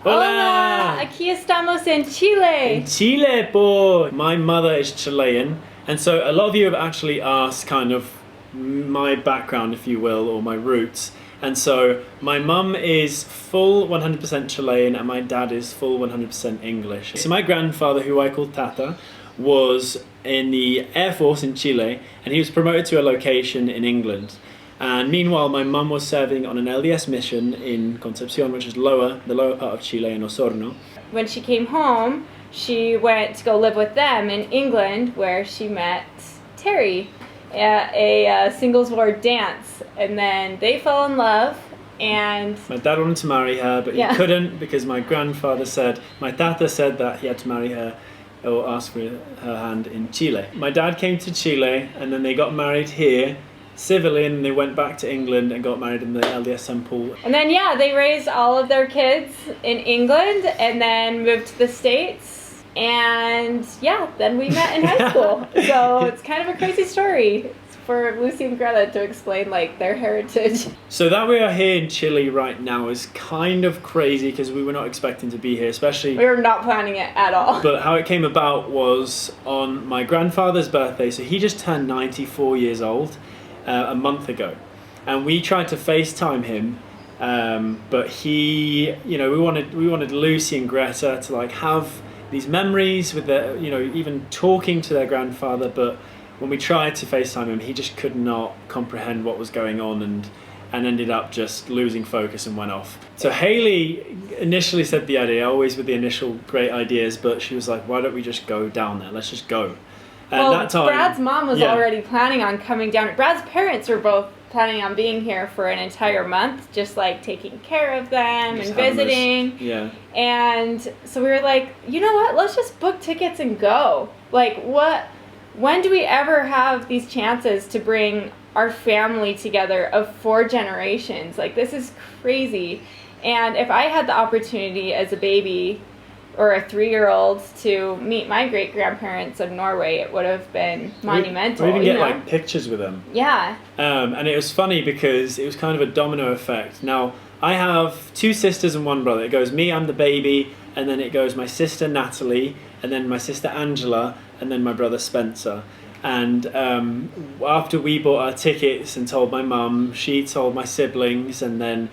Hola! Aquí estamos en Chile. In Chile, boy! My mother is Chilean, and so a lot of you have actually asked kind of my background, if you will, or my roots. And so my mum is full 100% Chilean and my dad is full 100% English. So my grandfather, who I call Tata, was in the Air Force in Chile and he was promoted to a location in England. And meanwhile, my mum was serving on an LDS mission in Concepcion, which is the lower part of Chile, in Osorno. When she came home, she went to go live with them in England, where she met Terry at a singles ward dance. And then they fell in love, and my dad wanted to marry her, but he couldn't because my tata said that he had to marry her or ask for her hand in Chile. My dad came to Chile, and then they got married here civilly, and they went back to England and got married in the LDS temple. And then they raised all of their kids in England and then moved to the States, and then we met in high school. So it's kind of a crazy story for Lucy and Greta to explain like their heritage. So that we are here in Chile right now is kind of crazy because we were not expecting to be here, especially we were not planning it at all. But how it came about was on my grandfather's birthday. So he just turned 94 years old a month ago, and we tried to FaceTime him, but he, we wanted Lucy and Greta to like have these memories with their, even talking to their grandfather. But when we tried to FaceTime him, he just could not comprehend what was going on and ended up just losing focus and went off. So Haley initially said the idea, always with the initial great ideas, but she was like, why don't we just go down there? Let's just go. Well, that time, Brad's mom was already planning on coming down. Brad's parents were both planning on being here for an entire month, just like taking care of them and visiting. And so we were like, you know what? Let's just book tickets and go. Like, when do we ever have these chances to bring our family together of 4 generations? Like, this is crazy. And if I had the opportunity as a baby or a 3-year-old to meet my great-grandparents of Norway, it would have been monumental. We even get like pictures with them. Yeah. And it was funny because it was kind of a domino effect. Now, I have 2 sisters and 1 brother. It goes me, I'm the baby, and then it goes my sister Natalie, and then my sister Angela, and then my brother Spencer. And after we bought our tickets and told my mum, she told my siblings, and then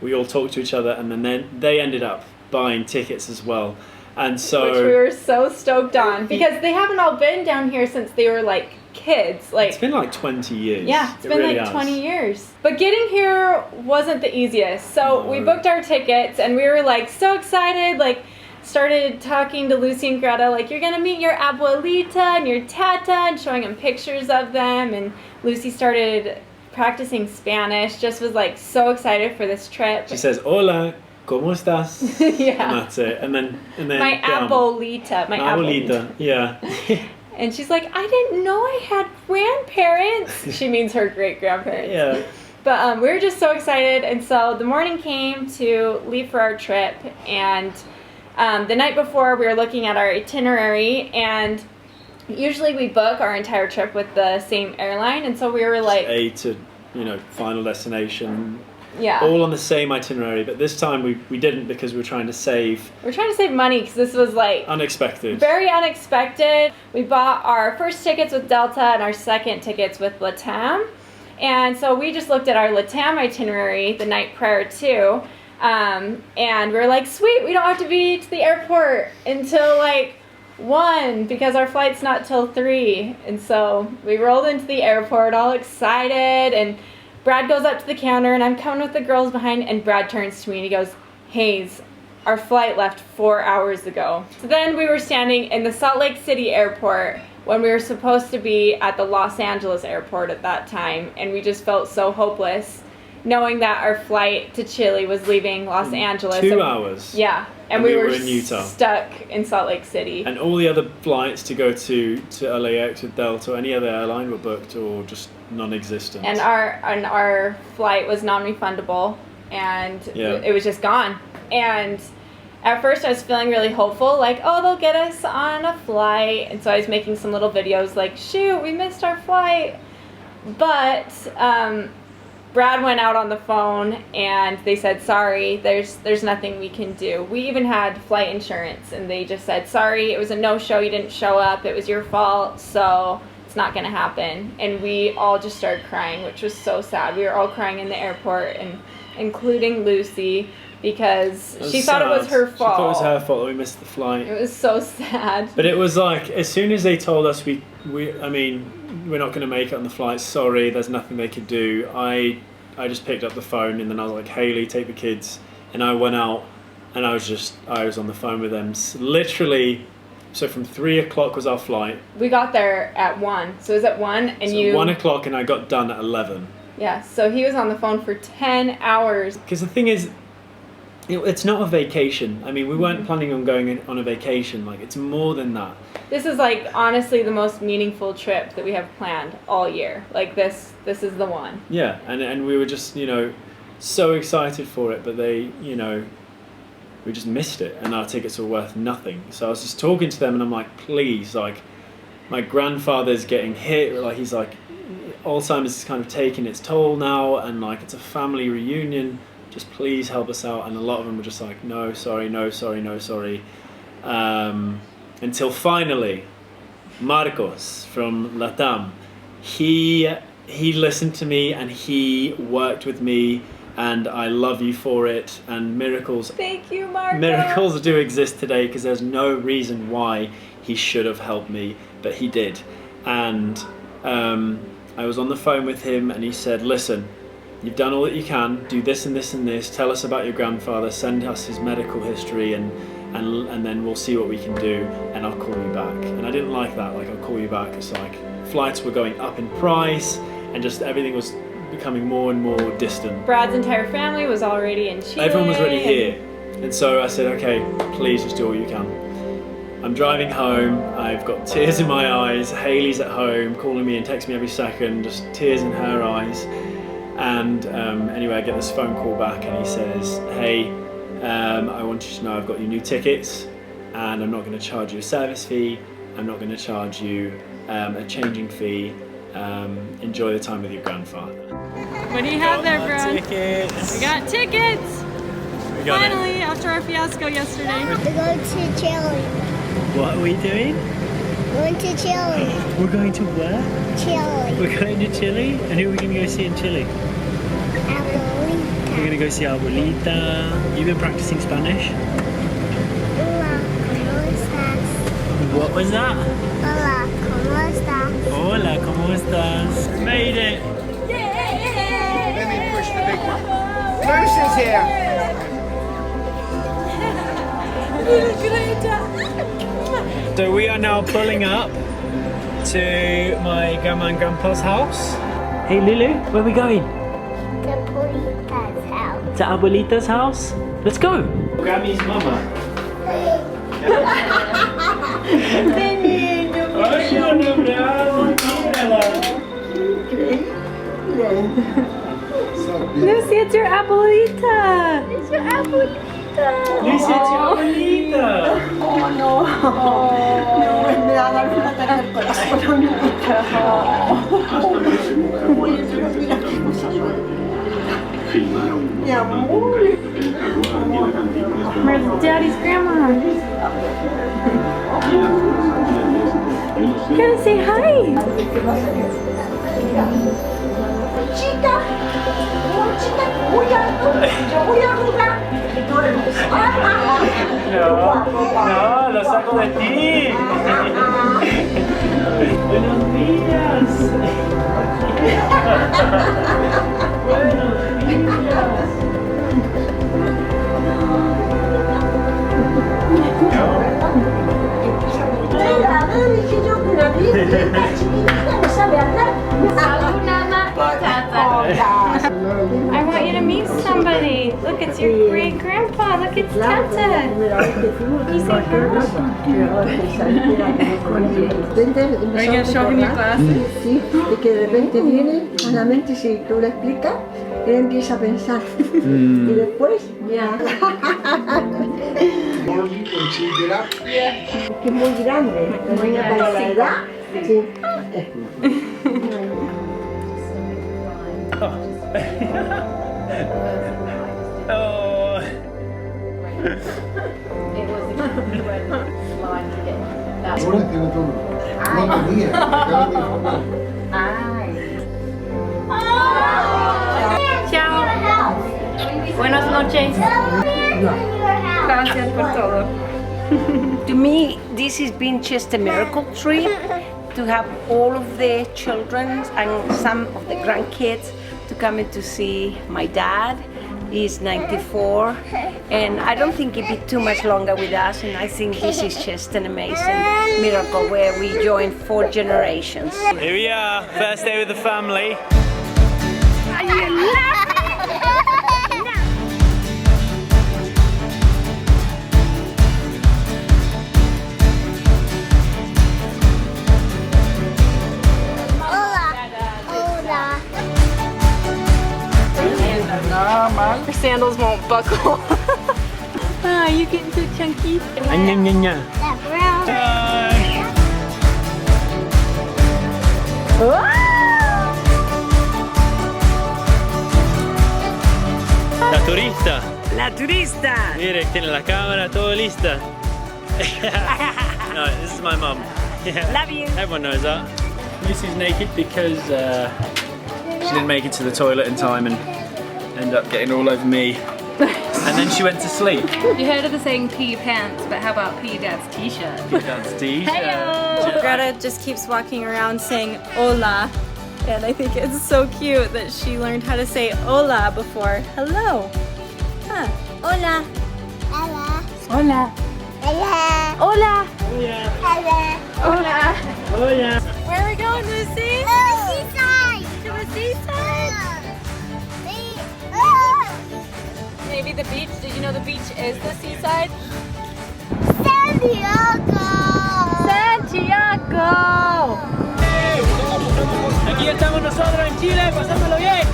we all talked to each other, and then they ended up buying tickets as well. And so which we were so stoked on because they haven't all been down here since they were like kids. Like, it's been like 20 years. Yeah, it's been really like 20 years. But getting here wasn't the easiest. So we booked our tickets and we were like so excited, like started talking to Lucy and Greta, like, you're gonna meet your abuelita and your tata, and showing them pictures of them. And Lucy started practicing Spanish, just was like so excited for this trip. She says, hola, ¿cómo estás? Yeah. And that's it. And then my abuelita. My abuelita. Yeah. And she's like, I didn't know I had grandparents. She means her great-grandparents. Yeah. But we were just so excited. And so the morning came to leave for our trip. And the night before, we were looking at our itinerary. And usually we book our entire trip with the same airline. And so we were like, A to, final destination. Yeah. All on the same itinerary, but this time we didn't because we were trying to save. We're trying to save money because this was like unexpected. Very unexpected. We bought our first tickets with Delta and our second tickets with LATAM. And so we just looked at our LATAM itinerary the night prior to, and we were like, sweet, we don't have to be to the airport until like 1 because our flight's not till 3. And so we rolled into the airport all excited, and Brad goes up to the counter, and I'm coming with the girls behind, and Brad turns to me and he goes, Hayes, our flight left 4 hours ago. So then we were standing in the Salt Lake City airport when we were supposed to be at the Los Angeles airport at that time, and we just felt so hopeless knowing that our flight to Chile was leaving Los Angeles. 2 hours. Yeah. And we were in Utah, stuck in Salt Lake City. And all the other flights to go to LAX with Delta or any other airline were booked or just non-existent. And our flight was non-refundable, and it was just gone. And at first I was feeling really hopeful, like, oh, they'll get us on a flight. And so I was making some little videos like, shoot, we missed our flight. But Brad went out on the phone and they said, sorry, there's nothing we can do. We even had flight insurance and they just said, sorry, it was a no-show, you didn't show up, it was your fault, so it's not gonna happen. And we all just started crying, which was so sad. We were all crying in the airport, and including Lucy, because she thought it was her fault. She thought it was her fault that we missed the flight. It was so sad. But it was like, as soon as they told us we're not going to make it on the flight, sorry, there's nothing they could do, I just picked up the phone and then I was like, Hayley, take the kids. And I went out and I was on the phone with them. Literally, so from 3 o'clock was our flight. We got there at 1. So it was at 1 and so 1 o'clock and I got done at 11. Yeah, so he was on the phone for 10 hours. Because the thing is, it's not a vacation. I mean, we weren't planning on going on a vacation. Like, it's more than that. This is like honestly the most meaningful trip that we have planned all year. Like this is the one. Yeah, and we were just, so excited for it, but we just missed it and our tickets were worth nothing. So I was just talking to them and I'm like, please, like, my grandfather's getting hit, like he's like, Alzheimer's is kind of taking its toll now and like it's a family reunion. Just please help us out. And a lot of them were just like, no, sorry, no, sorry, no, sorry. Until finally, Marcos from Latam, he listened to me and he worked with me, and I love you for it. And miracles. Thank you, Marcos. Miracles do exist today because there's no reason why he should have helped me, but he did. And I was on the phone with him and he said, listen, you've done all that you can, do this and this and this, tell us about your grandfather, send us his medical history and then we'll see what we can do and I'll call you back. And I didn't like that, like I'll call you back. It's like flights were going up in price and just everything was becoming more and more distant. Brad's entire family was already in Chile. Everyone was already here. And so I said, okay, please just do all you can. I'm driving home, I've got tears in my eyes, Hayley's at home calling me and texting me every second, just tears in her eyes. And anyway, I get this phone call back and he says, hey, I want you to know I've got you new tickets and I'm not going to charge you a service fee, I'm not going to charge you a changing fee, enjoy the time with your grandfather. What do you have there, Brad? Tickets! We got tickets! We got Finally, after our fiasco yesterday. We're going to Chile. What are we doing? Going to Chile. We're going to where? Chile. We're going to Chile? And who are we going to go see in Chile? Abuelita. We're going to go see Abuelita. You've been practicing Spanish? Hola, ¿cómo estás? What was that? Hola, ¿cómo estás? Hola, ¿cómo estás? Made it! Let me push the big one. Bruce is here. So we are now pulling up to my grandma and grandpa's house. Hey Lulu, where are we going? The Abuelita's house. To Abuelita's house? Let's go! Grammy's mama. Lucy, it's your abuelita! It's your abuelita! Lucy, it's your abuelita! Me va a dar un ataque al corazón. Mi amor. Where's Daddy's grandma? You gotta say hi! Chica, muy alto. Yo voy a jugar. Y tú eres. No, lo saco de ti. Buenos días. Buenos días. A ver, dije yo que la vi, esta chiquitita no sabe hablar. I want you to meet somebody. Look, it's your great grandpa. Look, it's Tata. You say hi. Are you gonna show him your glasses? Sí, y que de repente viene a la mente, si tú le explicas, él empieza a pensar. Y después, ya. Considera. Que es muy grande, muy para la edad. Sí. It was incredibly slimy to get that. Ahora tiene todo. No, mía. Chao. Buenas noches. Gracias por todo. To me, this has been just a miracle trip to have all of the children and some of the grandkids to come in to see my dad. He's 94 and I don't think he'll be too much longer with us, and I think this is just an amazing miracle where we join 4 generations. Here we are, first day with the family. Your sandals won't buckle. Ah, you getting so chunky. That brown. La turista. La turista! Mire, tiene la cámara, todo lista. No, this is my mum. Love you! Everyone knows that. Lucy's naked because she didn't make it to the toilet in time and ended up getting all over me. And then she went to sleep. You heard of the saying pee your pants, but how about pee your dad's t-shirt? That's t-shirt. Greta just keeps walking around saying hola, and I think it's so cute that she learned how to say hola before hello. Huh. Hola. Ella. Hola. Ella. Hola. Ella. Hola. Oh yeah. Where are we going, Lucy? Seaside. To the seaside. Maybe the beach. Did you know the beach is the seaside? Santiago. Santiago. Aquí estamos nosotros en Chile, pasándolo bien.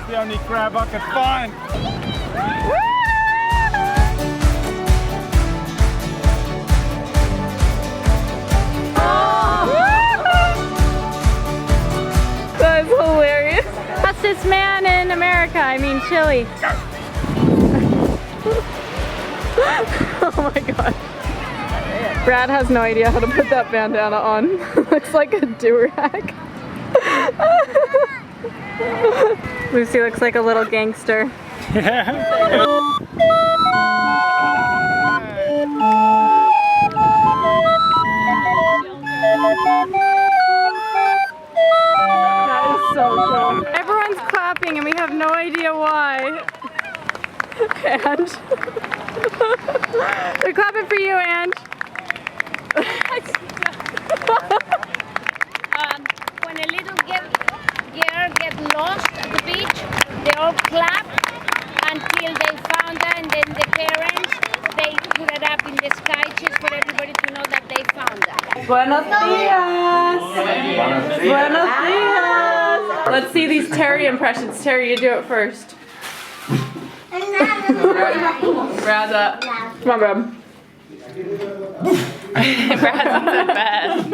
The only crab I could find. That is hilarious. That's this man in America, I mean Chile. Oh my god. Brad has no idea how to put that bandana on. Looks like a do-rag. Lucy looks like a little gangster. That is so cool. Everyone's clapping and we have no idea why. And they're clapping for you, Ange. When a little girl gets lost at the beach, they all clap until they found her, and then the parents, they put it up in the sky just for everybody to know that they found her. Buenos dias. Buenos dias. Let's see these Terry impressions. Terry, you do it first. Brad's up. Come on, Brad. Brad's the best.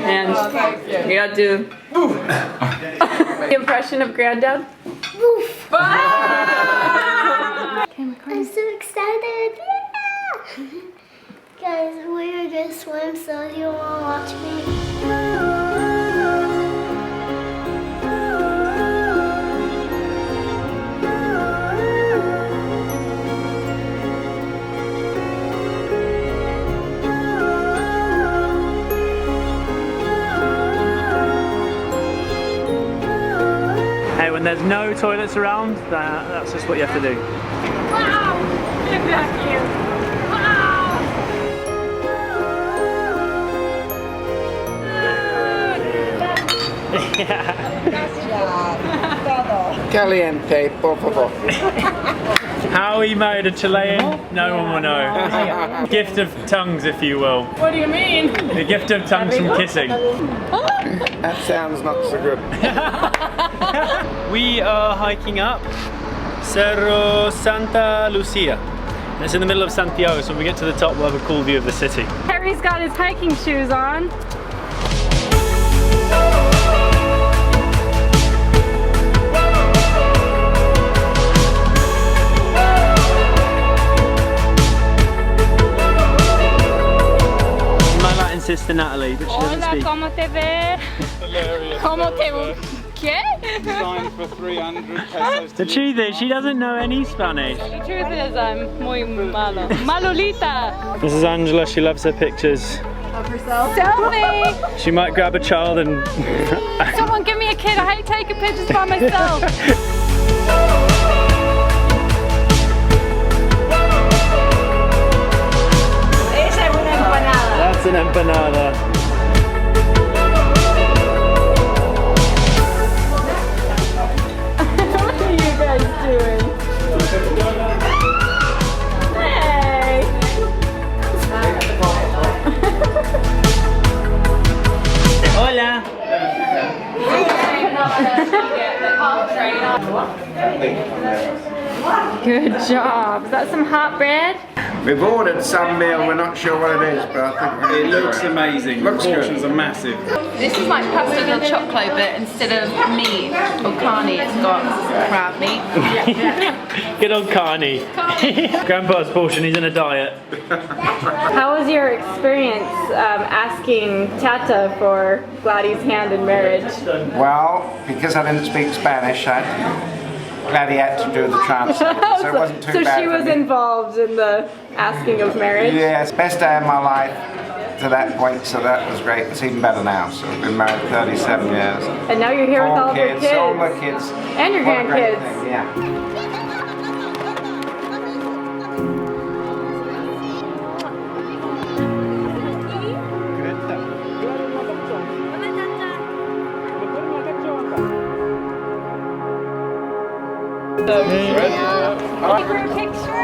And you gotta do the impression of Granddad. I'm so excited. Yeah. Guys, we're gonna swim, so you wanna watch me? Hey, when there's no toilets around, that's just what you have to do. Wow! Look at you! Caliente, por favor. How he married a Chilean, no one will know. Gift of tongues, if you will. What do you mean? The gift of tongues from kissing. That sounds not so good. We are hiking up Cerro Santa Lucia. It's in the middle of Santiago, so when we get to the top we'll have a cool view of the city. Harry's got his hiking shoes on. My Latin sister Natalie, but she doesn't speak. ¿Cómo te ves? ¿Cómo te ¿Qué? Designed for 300 pesos. The truth is, she doesn't know any Spanish. The truth is, I'm muy malo. Malolita. This is Angela, she loves her pictures. Of herself. Selfie. She might grab a child and... Someone give me a kid. I hate taking pictures by myself. That's an empanada. What are you guys doing? Hey! Hola. Good job. Is that some hot bread? We've ordered some meal, we're not sure what it is, but I think It looks amazing. Looks good. Portions are massive. This is like pasta del choclo, but instead of meat or carne, it's got crab meat. Good old Carney. Grandpa's portion, he's in a diet. How was your experience asking Tata for Gladys' hand in marriage? Well, because I didn't speak Spanish, glad he had to do the translation, so it wasn't too So bad she for was me. involved in the asking of marriage? Yes, best day of my life to that point, so that was great. It's even better now, so we've been married 37 years. And now you're here with all of your kids. All my kids. And your What a great grandkids. thing, yeah. For a picture?